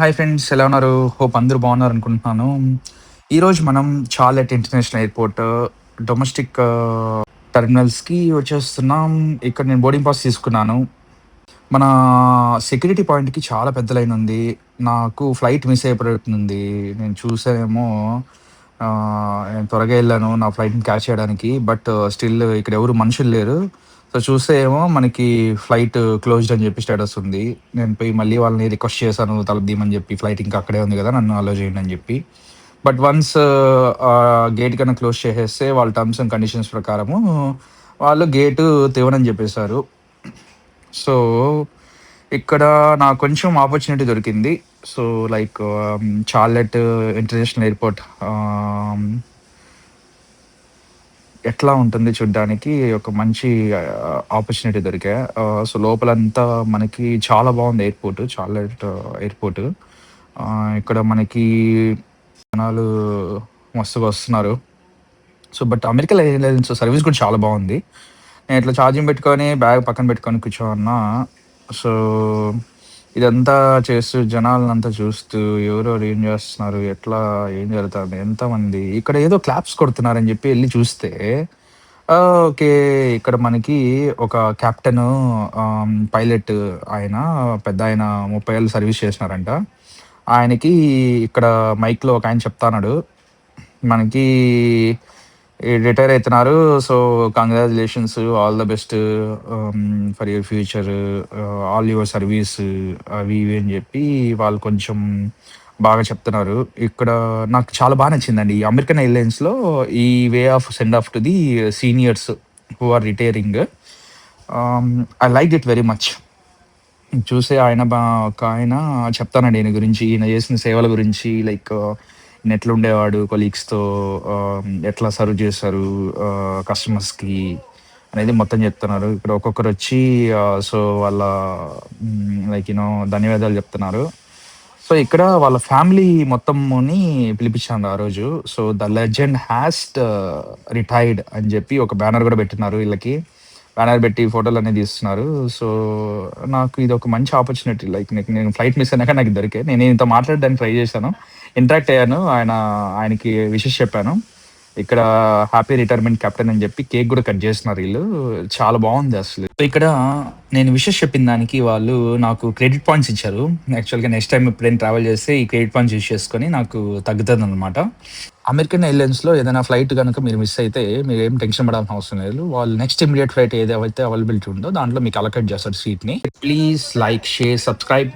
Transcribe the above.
Hi friends, ఎలా ఉన్నారు? Hope అందరూ బాగున్నారనుకుంటున్నాను. ఈరోజు మనం చార్లెట్ ఇంటర్నేషనల్ ఎయిర్‌పోర్ట్ డొమెస్టిక్ టెర్మినల్స్‌కి వచ్చేస్తున్నాం. ఇక్కడ నేను బోర్డింగ్ పాస్ తీసుకున్నాను. మన సెక్యూరిటీ పాయింట్‌కి చాలా పెద్ద లైన్ ఉంది. నాకు ఫ్లైట్ మిస్ అయిపోయినట్టుంది. నేను చూసానేమో నేను త్వరగా ఎళ్ళాను నా ఫ్లైట్‌ని క్యాచ్ చేయడానికి. బట్ స్టిల్ ఇక్కడ ఎవరు మనుషులు లేరు. సో, చూస్తే ఏమో మనకి ఫ్లైట్ క్లోజ్డ్ అని చెప్పి స్టేటస్ ఉంది. నేను పోయి మళ్ళీ వాళ్ళని రిక్వెస్ట్ చేశాను తలుపు తీయమని చెప్పి. ఫ్లైట్ ఇంకా అక్కడే ఉంది కదా! నన్ను అలో చేయండి అని చెప్పి. బట్ వన్స్ గేట్ గనుక క్లోజ్ చేసేస్తే వాళ్ళ టర్మ్స్ అండ్ కండిషన్స్ ప్రకారము వాళ్ళు గేటు తెరవనని చెప్పేసారు. సో, ఇక్కడ నాకు కొంచెం ఆపర్చునిటీ దొరికింది. So, like Charlotte international airport ఎట్లా ఉంటుంది చూడ్డానికి ఒక మంచి ఆపర్చునిటీ దొరికా. సో, లోపలంతా మనకి చాలా బావుంది ఎయిర్‌పోర్ట్. Charlotte airport. ఇక్కడ మనకి జనాలు మస్తుగా వస్తున్నారు. So, but American airlines service కూడా చాలా బావుంది. నేను ఇట్లా ఛార్జింగ్ పెట్టుకొని, బ్యాగ్ పక్కన పెట్టుకొని కూర్చోనున్నా. సో, ఇదంతా చేస్తూ జనాలనంతా చూస్తూ ఎవరెవరు ఏం జేస్తున్నారు? ఏం జరుగుతాంది? ఎంతమంది? ఇక్కడ ఏదో క్లాప్స్ కొడుతున్నారని జెప్పి ఎళ్లి చూస్తే ఓకే. ఇక్కడ మనకి ఒక కెప్టెను పైలట్ ఆయన పెద్దాయన 30 ఏళ్ళు సర్వీస్ చేసినారంట. ఆయనకి ఇక్కడ మైక్‌లో ఒకాయన చెప్తాన్నాడు. మనకి రిటైర్ అయితున్నారు. So, congratulations, all the best for your future, all your service అవి ఇవి అని జెప్పి వాళ్ళు కొంచెం బాగా చెప్తున్నారు. ఇక్కడ నాకు చాలా నచ్చిందండి. ఈ అమెరికన్ ఎయిర్‌లైన్స్‌లో ఈ way of send off to the seniors who are retiring. I liked it very much. చూసి ఆయన ఒకాయన చెప్తానండి ఈయన గురించి. ఈయన చేసిన సేవల గురించి లైక్ ఈయన ఎట్లుండేవాడు కొలీగ్స్‌తో, ఎట్లా సర్వ్ చేశారు కస్టమర్స్‌కి అనేది మొత్తం చెప్తున్నారు. ఇక్కడ ఒక్కొక్కరొచ్చి సో, వాళ్ళ లైక్ ధన్యవాదాలు చెప్తున్నారు. సో, ఇక్కడ వాళ్ళ ఫ్యామిలీ మొత్తముని పిలిపించారు ఆ రోజు. So, the legend has retired అని చెప్పి ఒక బ్యానర్ గూడా పెట్టినారు ఈళ్ళకి. బ్యానర్ పెట్టి ఫోటోలన్నీ తీస్తున్నారు. సో, నాకు ఇదొక మంచి ఆపర్చునిటీ. లైక్ నేను ఫ్లైట్ మిస్ అయినాక నాకు దొరికాయి. నేను ఈయనతో మాట్లాడడానికి ట్రై చేశాను. ఇంటరాక్ట్ అయ్యాను. ఆయనకి విషెస్ చెప్పాను. ఇక్కడ హ్యాపీ రిటైర్మెంట్ కెప్టెన్ అని చెప్పి కేక్ గూడా కట్ చేస్తున్నారు ఈళ్ళు. చాలా బావుంది అసలు. సో, ఇక్కడ నేను విషెస్ చెప్పిన దానికి వాళ్ళు నాకు క్రెడిట్ పాయింట్స్ ఇచ్చారు. యాక్చువల్‌గా నెక్స్ట్ టైమ్ ఎప్పుడైనా ట్రావెల్ చేస్తే ఈ క్రెడిట్ పాయింట్స్ యూజ్ చేసుకొని నాకు తగ్గుతదనమాట. అమెరికన్ ఎయిర్‌లైన్స్‌లో ఏదైనా ఫ్లైట్ గనుక మీరు మిస్ అయితే మీరేం టెన్షన్ పడాల్సిన అవసరం లేదు. వాళ్ళు నెక్స్ట్ ఇమ్మీడియేట్ ఫ్లైట్ ఏదైతే అవైలబిలిటీ ఉందో దాంట్లో మీకు అలొకేట్ చేస్తారు సీట్‌ని. Please like, share, subscribe.